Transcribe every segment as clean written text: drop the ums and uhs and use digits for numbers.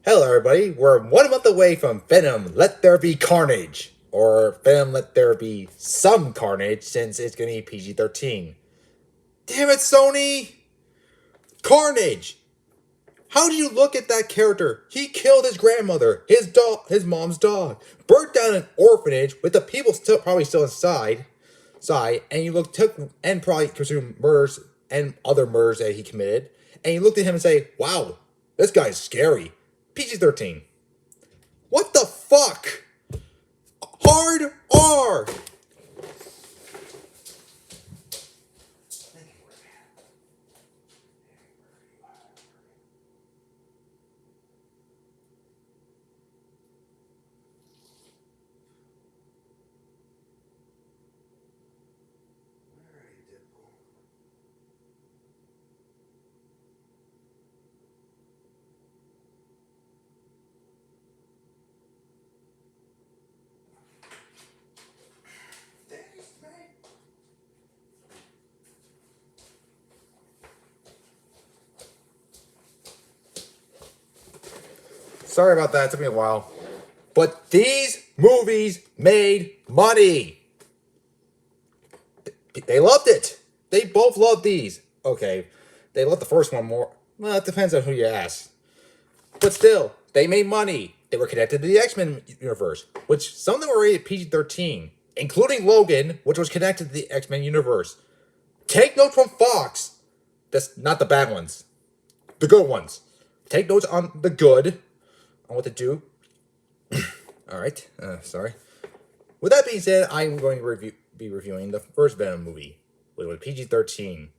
Hello, everybody. We're 1 month away from Venom Let There Be Carnage. Or Venom Let There Be Some Carnage, since it's going to be PG 13. Damn it, Sony! Carnage! How do you look at that character? He killed his grandmother, his dog, his mom's dog, burnt down an orphanage with the people probably still inside, and you and probably consumed murders and other murders that he committed, and you looked at him and say, "Wow, this guy's scary." PG 13. What the fuck? Hard R. Sorry about that. It took me a while. But these movies made money. They loved it. They both loved these. Okay, they loved the first one more. Well, it depends on who you ask. But still, they made money. They were connected to the X-Men universe, which some of them were rated PG-13, including Logan, which was connected to the X-Men universe. Take notes from Fox. That's not the bad ones. The good ones. Take notes on the good, on what to do. Alright, sorry. With that being said, I'm going to be reviewing the first Venom movie, which was PG-13.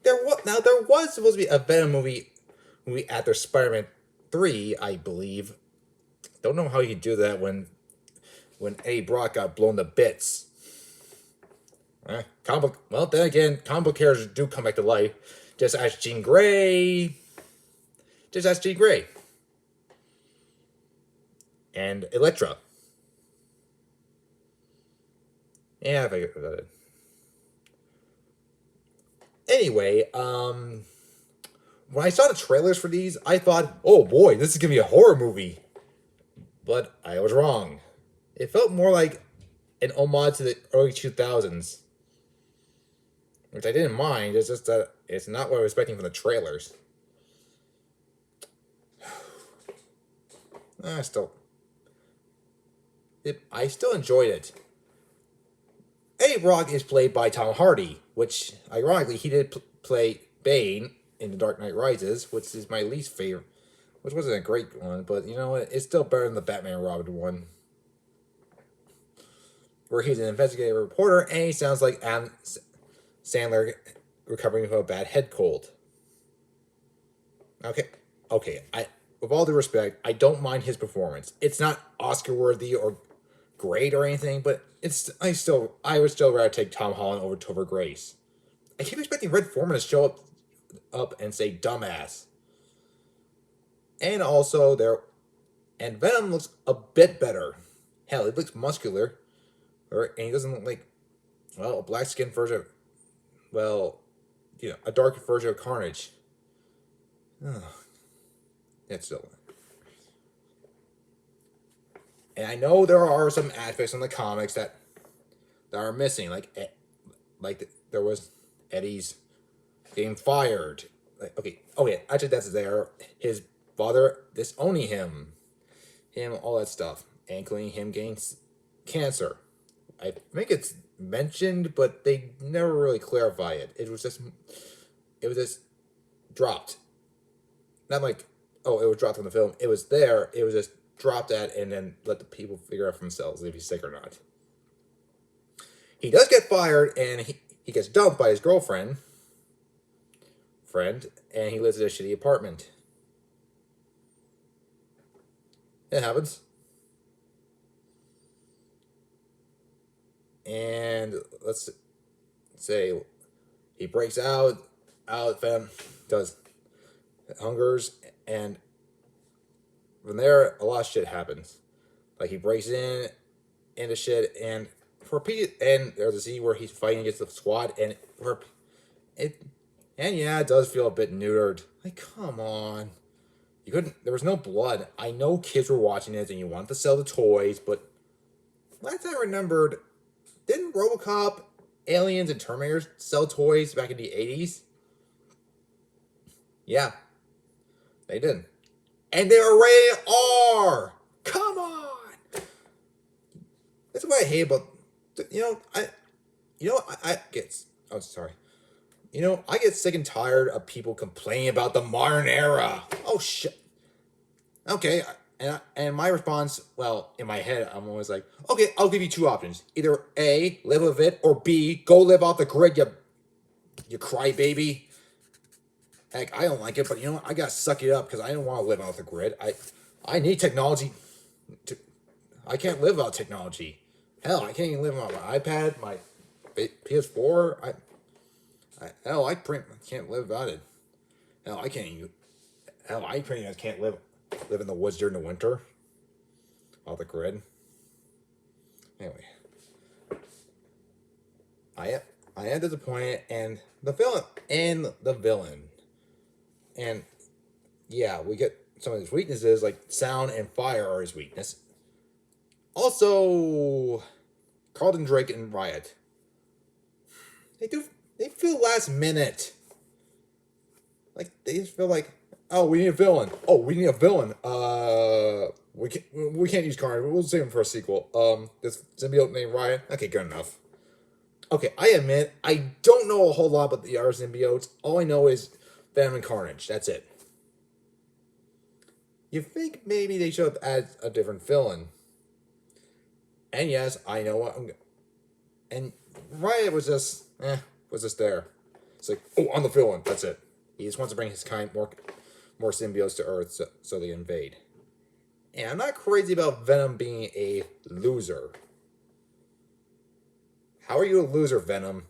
There was supposed to be a Venom movie after Spider-Man 3, I believe. Don't know how you could do that when Eddie Brock got blown to bits. Well, then again, comic book characters do come back to life. Just ask Jean Grey. And Elektra. Yeah, I figured about it. Anyway, when I saw the trailers for these, I thought, oh boy, this is gonna be a horror movie. But I was wrong. It felt more like an homage to the early 2000s. Which I didn't mind, it's just that it's not what I was expecting from the trailers. I still enjoyed it. Eddie Brock is played by Tom Hardy, which, ironically, he did play Bane in The Dark Knight Rises, which is my least favorite. Which wasn't a great one, but you know what? It's still better than the Batman Robin one. Where he's an investigative reporter, and he sounds like Adam Sandler recovering from a bad head cold. Okay. With all due respect, I don't mind his performance. It's not Oscar-worthy or great or anything, but I would still rather take Tom Holland over Topher Grace. I keep expecting Red Foreman to show up and say dumbass. And also and Venom looks a bit better. Hell, he looks muscular, and he doesn't look like, well, a black skinned version of, well, a darker version of Carnage. It's still. And I know there are some aspects in the comics that are missing, like there was Eddie's getting fired. Okay, actually that's there. His father disowning him, all that stuff, including him getting cancer. I think it's mentioned, but they never really clarify it. It was just dropped. Not like, oh, it was dropped from the film. It was there. It was just dropped at, and then let the people figure out for themselves if he's sick or not. He does get fired, and he gets dumped by his girlfriend, and he lives in a shitty apartment. It happens. And let's say he breaks out Venom does hungers, and from there a lot of shit happens. Like he breaks into shit, and there's a scene where he's fighting against the squad, and It, and yeah, it does feel a bit neutered. Like, come on. You couldn't. There was no blood. I know kids were watching it, and you wanted to sell the toys, but last I remembered, didn't RoboCop, Aliens, and Terminator sell toys back in the 80s? Yeah, they did. And they were rated R! Come on! That's what I hate about. You know, I get. Oh, sorry. I get sick and tired of people complaining about the modern era. Oh, shit. Okay, and my response, well, in my head, I'm always like, okay, I'll give you two options. Either A, live with it, or B, go live off the grid, you crybaby. Heck, I don't like it, but you know what? I gotta suck it up because I don't want to live off the grid. I need technology. To, I can't live without technology. Hell, I can't even live on my iPad, my PS4. Hell, I can't live without it. Hell, I can't even. Hell, I pretty much can't live in the woods during the winter. Off the grid. Anyway, I I am disappointed, and the villain, and yeah, we get some of his weaknesses like sound and fire are his weakness. Also, Carlton Drake and Riot. They feel last minute. Like they just feel like, oh, we need a villain. Oh, we need a villain. We can't use Carnage. We'll save him for a sequel. This symbiote named Riot. Okay, good enough. Okay, I admit I don't know a whole lot about the other symbiotes. All I know is Venom and Carnage. That's it. You think maybe they should have added a different villain? And yes, I know what I'm. And Riot was just there. It's like, oh, I'm the villain. That's it. He just wants to bring his kind more symbiotes to Earth so they invade. And I'm not crazy about Venom being a loser. How are you a loser, Venom?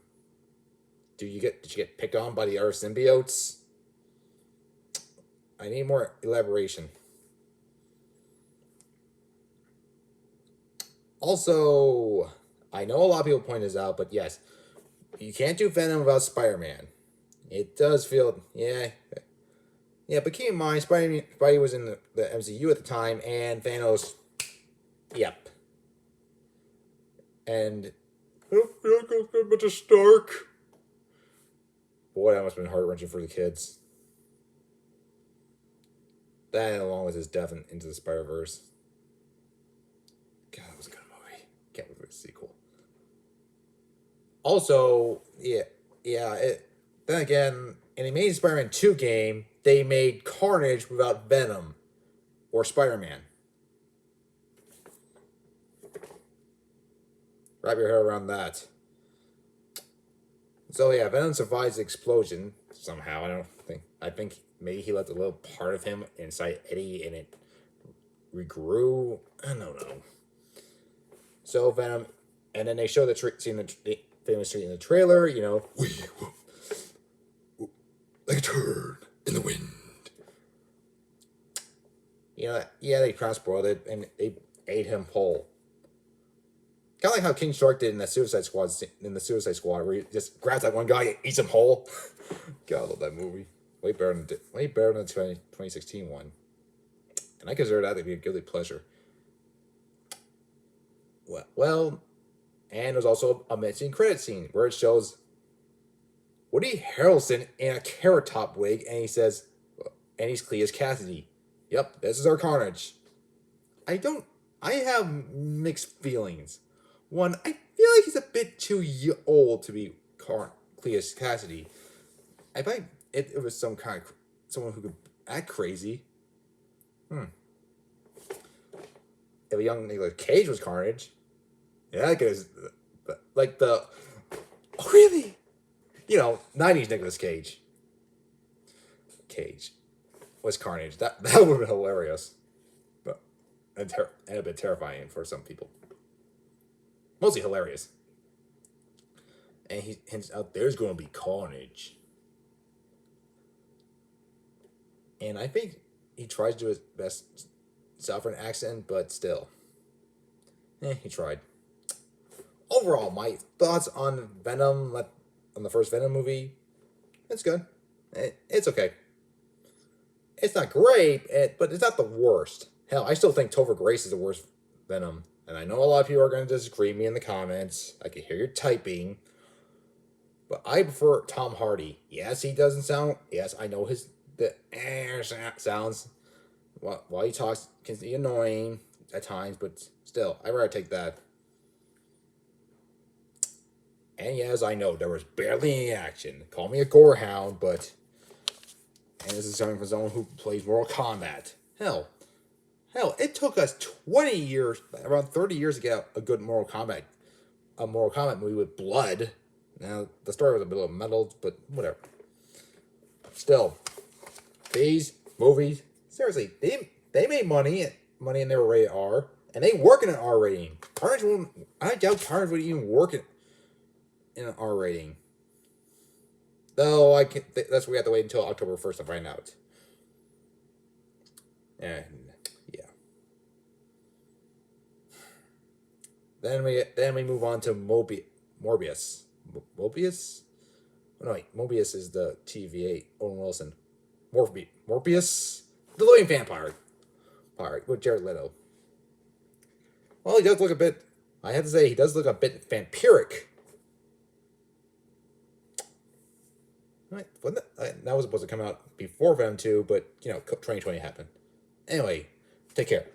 Did you get picked on by the other symbiotes? I need more elaboration. Also, I know a lot of people point this out, but yes, you can't do Venom without Spider-Man. It does feel, yeah, but keep in mind, Spidey was in the MCU at the time, and Thanos, yep. And I don't feel like I was much of Stark. Boy, that must have been heart-wrenching for the kids. That, along with his death Into the Spider-Verse. God, that was a good movie. Can't wait for the sequel. Also, then again, in the Amazing Spider-Man 2 game, they made Carnage without Venom or Spider-Man. Wrap your head around that. So yeah, Venom survives the explosion somehow. I think maybe he left a little part of him inside Eddie and it regrew. I don't know. So Venom, and then they show the famous tree in the trailer. Like a turd in the wind. Yeah, they cross spoiled it and they ate him whole. Kind of like how King Shark did in the Suicide Squad, where he just grabs that one guy and eats him whole. God, I love that movie. Way better than the 2016 one. And I consider that to be a guilty pleasure. And there's also a mentioned credit scene where it shows Woody Harrelson in a Carrot Top wig, and he says, and he's Clea's Cassidy. Yep, this is our Carnage. I have mixed feelings. One, I feel like he's a bit too old to be Clea's Cassidy. I think it was someone who could act crazy. If a young Nicolas Cage was Carnage, yeah, because like oh really, 90s Nicolas Cage was Carnage. That would have been hilarious, but and a bit terrifying for some people. Mostly hilarious. And he hints out there's going to be carnage. And I think he tries to do his best Southern accent, but still. He tried. Overall, my thoughts on Venom, on the first Venom movie, It's good. It's okay. It's not great, but it's not the worst. Hell, I still think Topher Grace is the worst Venom. And I know a lot of people are going to disagree with me in the comments. I can hear you typing. But I prefer Tom Hardy. Yes, he doesn't sound. Yes, I know the sounds while he talks can be annoying at times, but still, I'd rather take that. And yes, I know there was barely any action. Call me a gorehound, but and this is coming from someone who plays Mortal Kombat. Hell, it took us 20 years, around 30 years to get a good Mortal Kombat movie with blood. Now the story was a bit of muddled, but whatever. Still, these movies, seriously, they made money and they were rated R, and they work in an R rating. I doubt Carnage would even work in an R rating. Though that's we have to wait until October 1st to find out. And yeah. Then we move on to Morbius. Mobius? Oh, no, wait. Mobius is the TVA. Owen Wilson. Morbius? The Living Vampire. With Jared Leto. Well, he does look a bit. I have to say, he does look a bit vampiric. Right? That was supposed to come out before Venom 2, but 2020 happened. Anyway, take care.